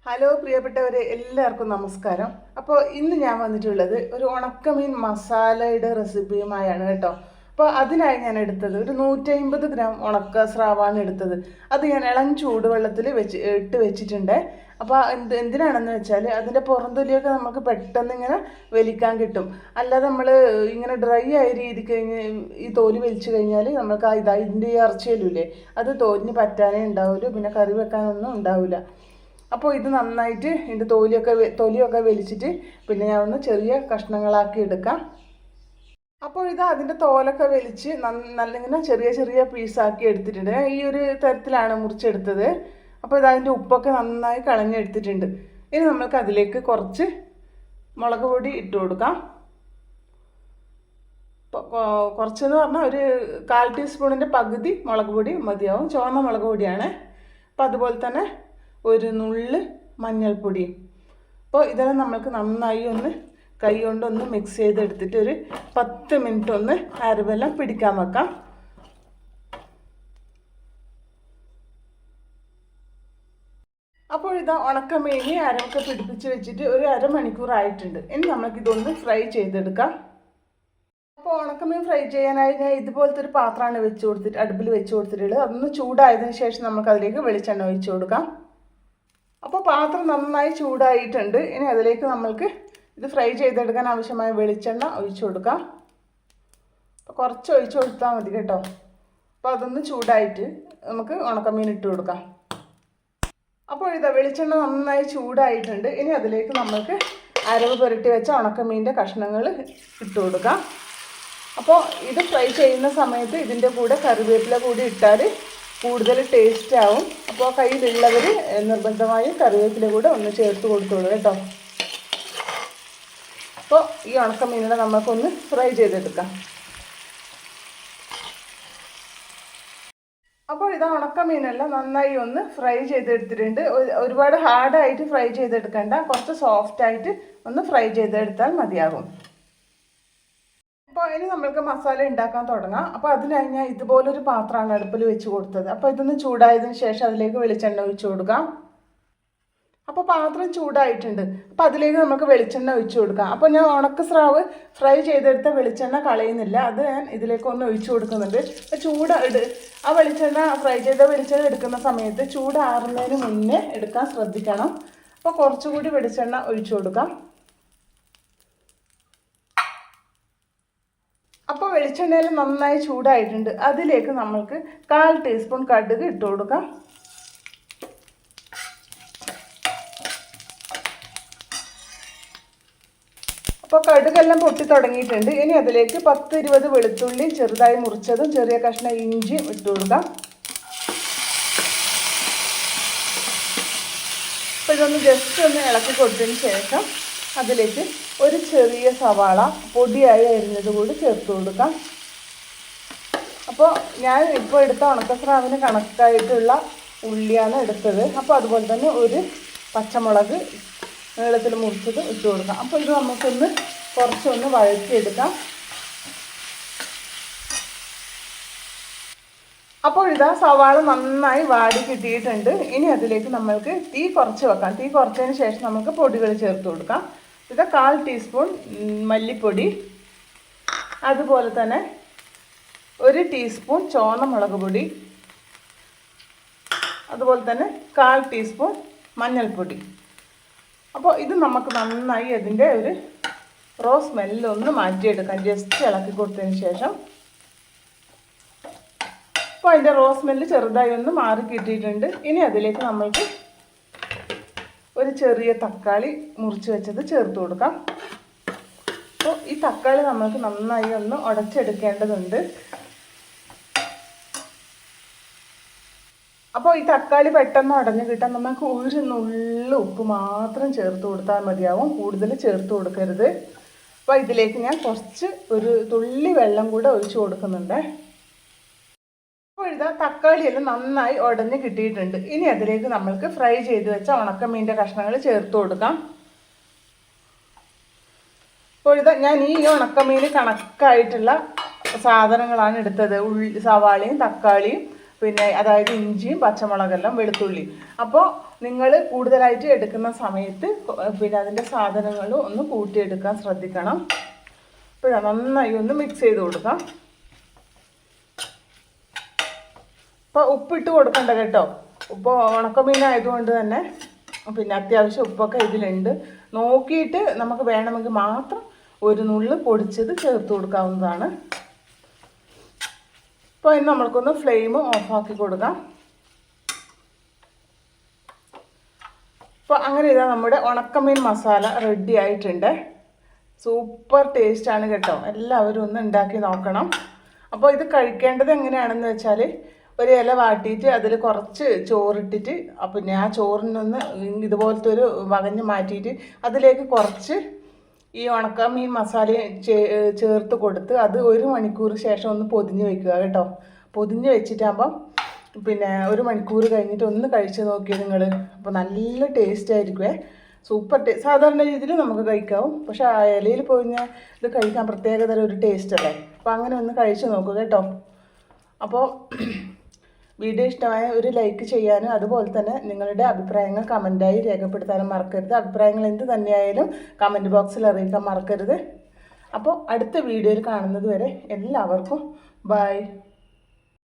Hello പ്രിയപ്പെട്ടവരെ, എല്ലാവർക്കും നമസ്കാരം. അപ്പോൾ ഇന്ന് ഞാൻ വന്നിട്ടുള്ളത് ഒരു ഉണക്കമീൻ മസാലയുടെ റെസിപ്പിയുമായാണ് കേട്ടോ. അപ്പോൾ അതിനായി ഞാൻ എടുത്തത് ഒരു 150 ഗ്രാം ഉണക്ക സ്രാവാണ് എടുത്തത്. അത് ഞാൻ ഇളം ചൂടുവെള്ളത്തിൽ ഇട്ട് വെച്ചിട്ടുണ്ട്. അപ്പോൾ എന്തിനാണെന്ന് വെച്ചാൽ അതിൻ്റെ പുറംതൊലിയൊക്കെ നമുക്ക് പെട്ടെന്ന് ഇങ്ങനെ വലിക്കാൻ കിട്ടും. അല്ലാതെ നമ്മൾ ഇങ്ങനെ ഡ്രൈ ആയ രീതി കഴിഞ്ഞ് ഈ തോല് വലിച്ചു കഴിഞ്ഞാൽ നമുക്ക് ഇതിൻ്റെ ഈ ഇറച്ചിയില്ലേ അത് തോലിന് പറ്റാനേ ഉണ്ടാവില്ല, പിന്നെ കറി വെക്കാനൊന്നും ഉണ്ടാവില്ല. അപ്പോൾ ഇത് നന്നായിട്ട് ഇതിൻ്റെ തൊലിയൊക്കെ വലിച്ചിട്ട് പിന്നെ ഞാൻ ഒന്ന് ചെറിയ കഷ്ണങ്ങളാക്കി എടുക്കാം. അപ്പോൾ ഇത് അതിൻ്റെ തോലൊക്കെ വലിച്ച് ഇങ്ങനെ ചെറിയ ചെറിയ പീസാക്കി എടുത്തിട്ടുണ്ട്. ഈ ഒരു തരത്തിലാണ് മുറിച്ചെടുത്തത്. അപ്പോൾ ഇത് അതിൻ്റെ ഉപ്പൊക്കെ നന്നായി കളഞ്ഞെടുത്തിട്ടുണ്ട്. ഇനി നമുക്ക് അതിലേക്ക് കുറച്ച് മുളക് പൊടി ഇട്ട് കൊടുക്കാം. കുറച്ചെന്ന് പറഞ്ഞാൽ ഒരു 1/4 ടീസ്പൂണിൻ്റെ പകുതി മുളക് പൊടി മതിയാവും. ചുവന്ന മുളക് പൊടിയാണ്. അപ്പോൾ അതുപോലെ തന്നെ ഒരു നുള്ള് മഞ്ഞൾപ്പൊടിയും. അപ്പോൾ ഇതെല്ലാം നമുക്ക് നന്നായി ഒന്ന് കൈ കൊണ്ടൊന്ന് മിക്സ് ചെയ്തെടുത്തിട്ട് ഒരു 10 മിനിറ്റ് ഒന്ന് അരവെല്ലാം പിടിക്കാൻ വെക്കാം. അപ്പോൾ ഇതാ ഉണക്കമീനി അരമൊക്കെ പിടിപ്പിച്ച് വെച്ചിട്ട് ഒരു അരമണിക്കൂറായിട്ടുണ്ട്. ഇനി നമുക്കിതൊന്ന് ഫ്രൈ ചെയ്തെടുക്കാം. അപ്പോൾ ഉണക്കമീൻ ഫ്രൈ ചെയ്യാനായി ഞാൻ ഇതുപോലത്തെ ഒരു പാത്രമാണ് അടുപ്പിൽ വെച്ച് കൊടുത്തിട്ടുള്ളത്. അതൊന്ന് ചൂടായതിനു ശേഷം നമുക്ക് അതിലേക്ക് വെളിച്ചെണ്ണ ഒഴിച്ചു കൊടുക്കാം. അപ്പോൾ പാത്രം നന്നായി ചൂടായിട്ടുണ്ട്. ഇനി അതിലേക്ക് നമ്മൾക്ക് ഇത് ഫ്രൈ ചെയ്തെടുക്കാൻ ആവശ്യമായ വെളിച്ചെണ്ണ ഒഴിച്ചു കൊടുക്കാം. അപ്പോൾ കുറച്ച് ഒഴിച്ചു കൊടുത്താൽ മതി കേട്ടോ. അപ്പോൾ അതൊന്ന് ചൂടായിട്ട് നമുക്ക് ഉണക്കമീൻ ഇട്ട് കൊടുക്കാം. അപ്പോൾ ഇതാ വെളിച്ചെണ്ണ നന്നായി ചൂടായിട്ടുണ്ട്. ഇനി അതിലേക്ക് നമ്മൾക്ക് അരവ് പുരട്ടി വെച്ച ഉണക്കമീൻ്റെ കഷ്ണങ്ങൾ ഇട്ട് കൊടുക്കാം. അപ്പോൾ ഇത് ഫ്രൈ ചെയ്യുന്ന സമയത്ത് ഇതിൻ്റെ കൂടെ കറിവേപ്പില കൂടി ഇട്ടാൽ കൂടുതൽ ടേസ്റ്റ് ആവും. അപ്പോൾ കയ്യിലുള്ളവർ നിർബന്ധമായും കറിവേപ്പില കൂടെ ഒന്ന് ചേർത്ത് കൊടുത്തോളൂ കേട്ടോ. അപ്പോൾ ഈ ഉണക്കമീനിനെ നമുക്കൊന്ന് ഫ്രൈ ചെയ്തെടുക്കാം. അപ്പോൾ ഇത് ഉണക്കമീനെല്ലാം നന്നായി ഒന്ന് ഫ്രൈ ചെയ്തെടുത്തിട്ടുണ്ട്. ഒരുപാട് ഹാർഡായിട്ട് ഫ്രൈ ചെയ്തെടുക്കേണ്ട, കുറച്ച് സോഫ്റ്റായിട്ട് ഒന്ന് ഫ്രൈ ചെയ്തെടുത്താൽ മതിയാകും. അപ്പോൾ ഇനി നമ്മൾക്ക് മസാല ഉണ്ടാക്കാൻ തുടങ്ങാം. അപ്പോൾ അതിനായി ഞാൻ ഇതുപോലൊരു പാത്രമാണ് അടുപ്പിൽ വെച്ച് കൊടുത്തത്. അപ്പോൾ ഇതൊന്ന് ചൂടായതിന് ശേഷം അതിലേക്ക് വെളിച്ചെണ്ണ ഒഴിച്ച് കൊടുക്കാം. അപ്പോൾ പാത്രം ചൂടായിട്ടുണ്ട്. അപ്പോൾ അതിലേക്ക് നമുക്ക് വെളിച്ചെണ്ണ ഒഴിച്ച് കൊടുക്കാം. അപ്പോൾ ഞാൻ ഉണക്ക സ്രാവ് ഫ്രൈ ചെയ്തെടുത്ത വെളിച്ചെണ്ണ കളയുന്നില്ല, അത് ഞാൻ ഇതിലേക്ക് ഒന്ന് ഒഴിച്ച് കൊടുക്കുന്നുണ്ട്. ആ വെളിച്ചെണ്ണ ഫ്രൈ ചെയ്ത വെളിച്ചെണ്ണ എടുക്കുന്ന സമയത്ത് ചൂടാറുന്നതിന് മുന്നേ എടുക്കാൻ ശ്രദ്ധിക്കണം. അപ്പോൾ കുറച്ചുകൂടി വെളിച്ചെണ്ണ ഒഴിച്ച് കൊടുക്കാം. അപ്പോൾ വെളിച്ചെണ്ണയിൽ നന്നായി ചൂടായിട്ടുണ്ട്. അതിലേക്ക് നമ്മൾക്ക് 1/4 ടീസ്പൂൺ കടുക് ഇട്ട് കൊടുക്കാം. അപ്പോൾ കടുകെല്ലാം പൊട്ടി തുടങ്ങിയിട്ടുണ്ട്. ഇനി അതിലേക്ക് 10-20 വെളുത്തുള്ളി ചെറുതായി മുറിച്ചതും ചെറിയ കഷ്ണം ഇഞ്ചിയും ഇട്ട് കൊടുക്കാം. അപ്പോൾ ഇതൊന്ന് ജസ്റ്റ് ഒന്ന് ഇളക്കി കൊടുത്തതിന് ശേഷം അതിലേക്ക് ഒരു ചെറിയ സവാള പൊടിയായി അരിഞ്ഞത് കൂടി ചേർത്ത് കൊടുക്കാം. അപ്പോൾ ഞാൻ ഇപ്പോൾ എടുത്ത ഉണക്കസ്രാവിന് കണക്കായിട്ടുള്ള ഉള്ളിയാണ് എടുത്തത്. അപ്പോൾ അതുപോലെ തന്നെ ഒരു പച്ചമുളക് നീളത്തിൽ മുറിച്ചത് ഇട്ട് കൊടുക്കാം. അപ്പോൾ ഇത് നമുക്കൊന്ന് കുറച്ചൊന്ന് വഴറ്റിയെടുക്കാം. അപ്പോൾ ഇതാ സവാള നന്നായി വാടി കിട്ടിയിട്ടുണ്ട്. ഇനി അതിലേക്ക് നമ്മൾക്ക് തീ കുറച്ച് വെക്കാം. തീ കുറച്ചതിന് ശേഷം നമുക്ക് പൊടികൾ ചേർത്ത് കൊടുക്കാം. ഇത് 1/4 ടീസ്പൂൺ മല്ലിപ്പൊടി, അതുപോലെ തന്നെ 1 ടീസ്പൂൺ ചുവന്ന മുളക് പൊടി, അതുപോലെ തന്നെ 1/4 ടീസ്പൂൺ മഞ്ഞൾപ്പൊടി. അപ്പോൾ ഇത് നമുക്ക് നന്നായി അതിൻ്റെ ഒരു റോ സ്മെല്ലൊന്ന് മാറ്റിയെടുക്കാം. ജസ്റ്റ് ഇളക്കി കൊടുത്തതിന് ശേഷം അപ്പോൾ അതിൻ്റെ റോ സ്മെല്ല് ചെറുതായി ഒന്ന് മാറി കിട്ടിയിട്ടുണ്ട്. ഇനി അതിലേക്ക് നമ്മൾക്ക് ഒരു ചെറിയ തക്കാളി മുറിച്ച് വെച്ചത് ചേർത്ത് കൊടുക്കാം. അപ്പോൾ ഈ തക്കാളി നമുക്ക് നന്നായി ഒന്ന് ഉടച്ചെടുക്കേണ്ടതുണ്ട്. അപ്പോൾ ഈ തക്കാളി പെട്ടെന്ന് ഉടഞ്ഞ് കിട്ടാൻ നമുക്ക് ഒരു നുള്ളു ഉപ്പ് മാത്രം ചേർത്ത് കൊടുത്താൽ മതിയാവും, കൂടുതൽ ചേർത്ത് കൊടുക്കരുത്. അപ്പോൾ ഇതിലേക്ക് ഞാൻ കുറച്ച് ഒരു തുള്ളി വെള്ളം കൂടെ ഒഴിച്ച് കൊടുക്കുന്നുണ്ട്. അപ്പോൾ ഇതാ തക്കാളിയെല്ലാം നന്നായി ഉടഞ്ഞ് കിട്ടിയിട്ടുണ്ട്. ഇനി അതിലേക്ക് നമ്മൾക്ക് ഫ്രൈ ചെയ്ത് വെച്ച ഉണക്കമീൻ്റെ കഷ്ണങ്ങൾ ചേർത്ത് കൊടുക്കാം. അപ്പോൾ ഇതാ ഞാൻ ഈ ഉണക്കമീൻ കണക്കായിട്ടുള്ള സാധനങ്ങളാണ് എടുത്തത്. സവാളയും തക്കാളിയും പിന്നെ അതായത് ഇഞ്ചിയും പച്ചമുളകെല്ലാം വെളുത്തുള്ളി. അപ്പോൾ നിങ്ങൾ കൂടുതലായിട്ട് എടുക്കുന്ന സമയത്ത് പിന്നെ അതിൻ്റെ സാധനങ്ങളും ഒന്ന് കൂട്ടിയെടുക്കാൻ ശ്രദ്ധിക്കണം. അപ്പോൾ നന്നായി ഒന്ന് മിക്സ് ചെയ്ത് കൊടുക്കാം. അപ്പോൾ ഉപ്പിട്ട് കൊടുക്കണ്ട കേട്ടോ. ഇപ്പോൾ ഉണക്കമീനായതുകൊണ്ട് തന്നെ പിന്നെ അത്യാവശ്യം ഉപ്പൊക്കെ ഇതിലുണ്ട്. നോക്കിയിട്ട് നമുക്ക് വേണമെങ്കിൽ മാത്രം ഒരു നുള്ള് പൊടിച്ചത് ചേർത്ത് കൊടുക്കാവുന്നതാണ്. അപ്പോൾ ഇനി നമ്മൾക്കൊന്ന് ഫ്ലെയിം ഓഫാക്കി കൊടുക്കാം. അപ്പോൾ അങ്ങനെ ഇതാ നമ്മുടെ ഉണക്കമീൻ മസാല റെഡി ആയിട്ടുണ്ട്. സൂപ്പർ ടേസ്റ്റാണ് കേട്ടോ. എല്ലാവരും ഒന്ന് ഉണ്ടാക്കി നോക്കണം. അപ്പോൾ ഇത് കഴിക്കേണ്ടത് എങ്ങനെയാണെന്ന് വെച്ചാൽ ഒരു ഇല വാട്ടിയിട്ട് അതിൽ കുറച്ച് ചോറിട്ടിട്ട് പിന്നെ ആ ചോറിനൊന്ന് ഇതുപോലത്തെ ഒരു വകഞ്ഞ് മാറ്റിയിട്ട് അതിലേക്ക് കുറച്ച് ഈ ഉണക്കമീൻ മസാല ചേർത്ത് കൊടുത്ത് അത് 1 മണിക്കൂർ ശേഷം ഒന്ന് പൊതിഞ്ഞ് വെക്കുക കേട്ടോ. പൊതിഞ്ഞ് വെച്ചിട്ടാകുമ്പം പിന്നെ 1 മണിക്കൂർ കഴിഞ്ഞിട്ട് ഒന്ന് കഴിച്ച് നോക്കിയാൽ നിങ്ങൾ. അപ്പോൾ നല്ല ടേസ്റ്റ് ആയിരിക്കുമേ. സൂപ്പർ സാധാരണ രീതിയിൽ നമുക്ക് കഴിക്കാവും. പക്ഷേ ആ ഇലയിൽ പൊതിഞ്ഞാൽ ഇത് കഴിക്കാൻ പ്രത്യേകതരം ഒരു ടേസ്റ്റ് അല്ലേ. അപ്പോൾ അങ്ങനെ ഒന്ന് കഴിച്ച് നോക്കുക കേട്ടോ. അപ്പോൾ വീഡിയോ ഇഷ്ടമായ ഒരു ലൈക്ക് ചെയ്യാനും അതുപോലെ തന്നെ നിങ്ങളുടെ അഭിപ്രായങ്ങൾ കമൻറ്റായി രേഖപ്പെടുത്താനും മറക്കരുത്. അഭിപ്രായങ്ങൾ എന്ത് തന്നെയായാലും കമൻറ്റ് ബോക്സിൽ അറിയിക്കാൻ മറക്കരുത്. അപ്പോൾ അടുത്ത വീഡിയോയിൽ കാണുന്നത് വരെ എല്ലാവർക്കും ബൈ.